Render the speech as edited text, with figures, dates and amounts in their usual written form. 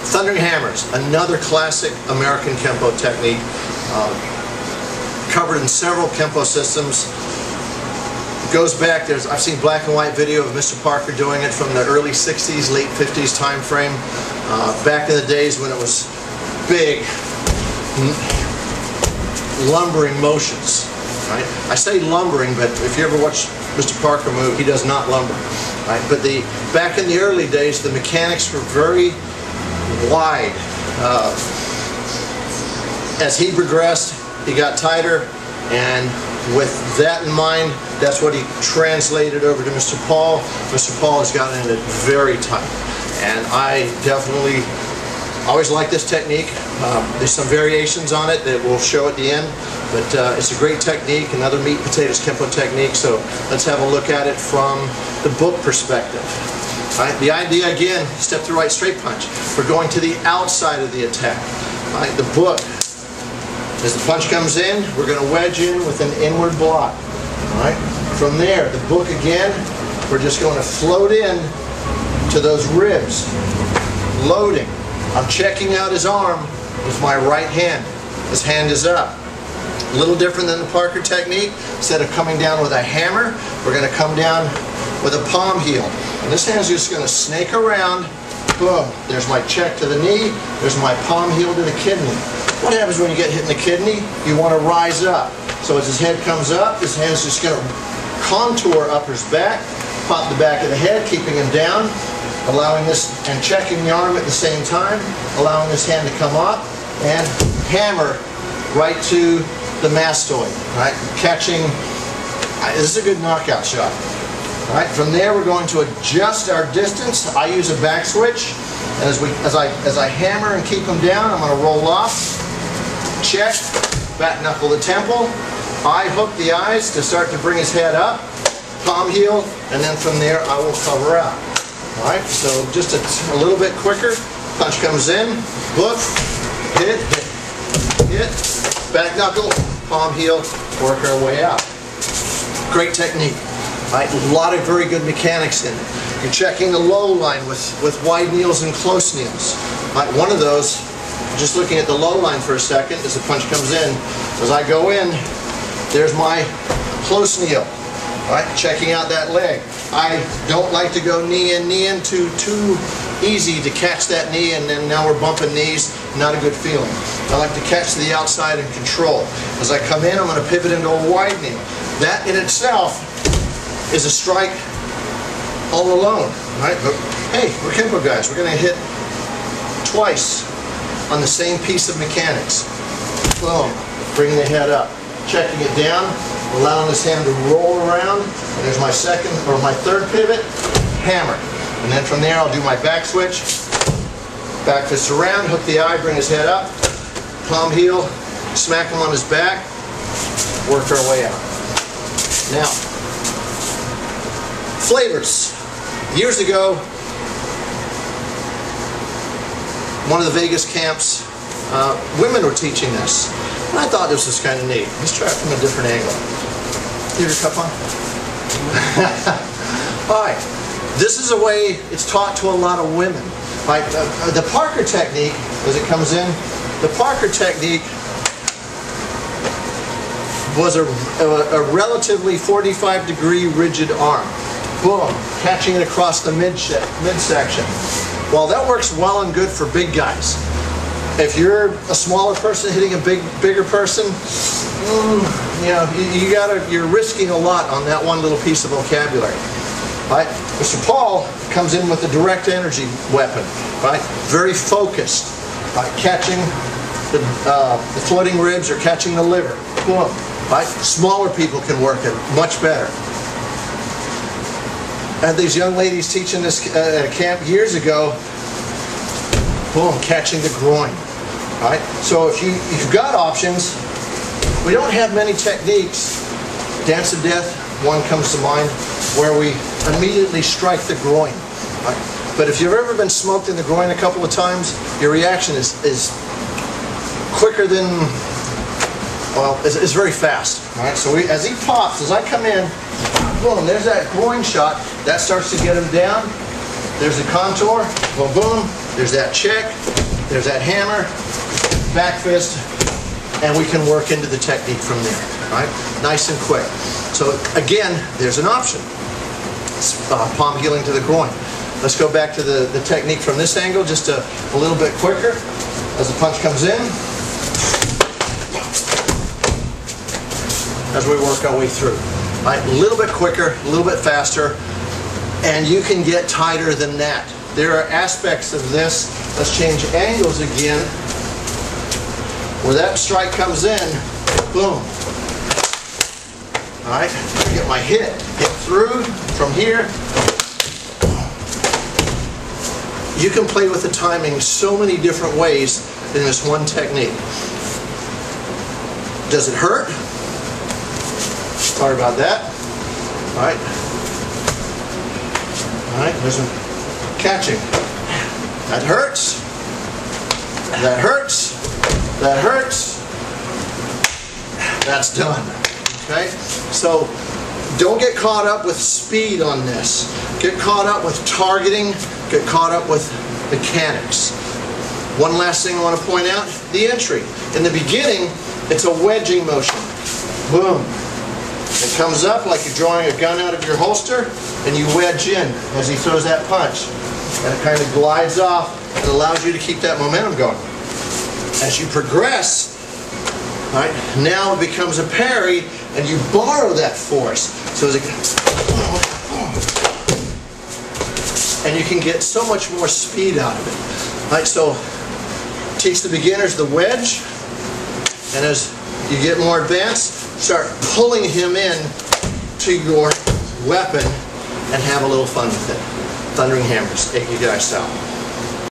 Thundering hammers, another classic American Kempo technique, covered in several Kempo systems. It goes back, I've seen black and white video of Mr. Parker doing it from the early 60s, late 50s time frame, back in the days when it was big, lumbering motions. Right? I say lumbering, but if you ever watch Mr. Parker move, he does not lumber. Right? But back in the early days, the mechanics were very wide. As he progressed, he got tighter, and with that in mind, that's what he translated over to Mr. Paul. Mr. Paul has gotten it very tight, and I definitely always like this technique. There's some variations on it that we'll show at the end, but it's a great technique, another meat and potatoes Kempo technique. So let's have a look at it from the book perspective. Right, the idea again, step to right straight punch. We're going to the outside of the attack. Right, the book, as the punch comes in, we're going to wedge in with an inward block. Right, from there, the book again, we're just going to float in to those ribs, loading. I'm checking out his arm with my right hand. His hand is up. A little different than the Parker technique. Instead of coming down with a hammer, we're going to come down with a palm heel. And this hand's just going to snake around. Boom. There's my check to the knee. There's my palm heel to the kidney. What happens when you get hit in the kidney? You want to rise up. So as his head comes up, his hand's just going to contour up his back, pop the back of the head, keeping him down, allowing this and checking the arm at the same time, allowing this hand to come up, and hammer right to the mastoid. Right, catching. This is a good knockout shot. Right, from there we're going to adjust our distance. I use a back switch, and as I hammer and keep him down, I'm going to roll off, check, back knuckle the temple, eye hook the eyes to start to bring his head up, palm heel, and then from there I will cover out. All right, so just a little bit quicker. Punch comes in, book, hit, hit, back knuckle, palm heel, work our way out. Great technique. Right, a lot of very good mechanics in it. You're checking the low line with wide kneels and close kneels. Right, one of those, just looking at the low line for a second as the punch comes in, as I go in, there's my close kneel. Right, checking out that leg. I don't like to go knee in too easy to catch that knee, and then now we're bumping knees. Not a good feeling. I like to catch to the outside and control. As I come in, I'm going to pivot into a wide kneel. That in itself is a strike all alone, right? But hey, we're Kempo guys. We're going to hit twice on the same piece of mechanics. Boom, bring the head up, checking it down, allowing this hand to roll around. And there's my second or my third pivot, hammer. And then from there I'll do my back switch, back fist around, hook the eye, bring his head up, palm heel, smack him on his back, work our way out. Now, flavors. Years ago, one of the Vegas camps, women were teaching this. And I thought this was kind of neat. Let's try it from a different angle. Get your cup on. Alright, this is a way it's taught to a lot of women. Like the Parker technique, as it comes in, the Parker technique was a relatively 45-degree rigid arm. Boom, catching it across the midsection. Well, that works well and good for big guys. If you're a smaller person hitting a bigger person, you know, you're risking a lot on that one little piece of vocabulary. Right? Mr. Paul comes in with a direct energy weapon, right? Very focused, right? Catching the floating ribs or catching the liver. Boom. Right? Smaller people can work it much better. I had these young ladies teaching this at a camp years ago. Boom, catching the groin. Right? So if you've got options, we don't have many techniques. Dance of Death, one comes to mind, where we immediately strike the groin. Right? But if you've ever been smoked in the groin a couple of times, your reaction is quicker than, well, it's very fast. Right? So as he pops, as I come in, boom, there's that groin shot. That starts to get him down. there's the contour, boom, boom, there's that check, there's that hammer, back fist, and we can work into the technique from there, right? Nice and quick. So again, there's an option. Palm healing to the groin. Let's go back to the technique from this angle, just a little bit quicker as the punch comes in, as we work our way through. Right? A little bit quicker, a little bit faster, and you can get tighter than that. There are aspects of this, let's change angles again, where that strike comes in, boom. All right, get my hit through from here. You can play with the timing so many different ways in this one technique. Does it hurt? Sorry about that. All right. All right, there's some catching. That hurts. That hurts. That hurts. That's done. Okay? So don't get caught up with speed on this. Get caught up with targeting. Get caught up with mechanics. One last thing I want to point out, the entry. In the beginning, it's a wedging motion. Boom. It comes up like you're drawing a gun out of your holster, and you wedge in as he throws that punch. And it kind of glides off and allows you to keep that momentum going. As you progress, right, now it becomes a parry, and you borrow that force. So as it, and you can get so much more speed out of it. Right, so teach the beginners the wedge, and as you get more advanced, start pulling him in to your weapon and have a little fun with it. Thundering Hammers, Aikido style.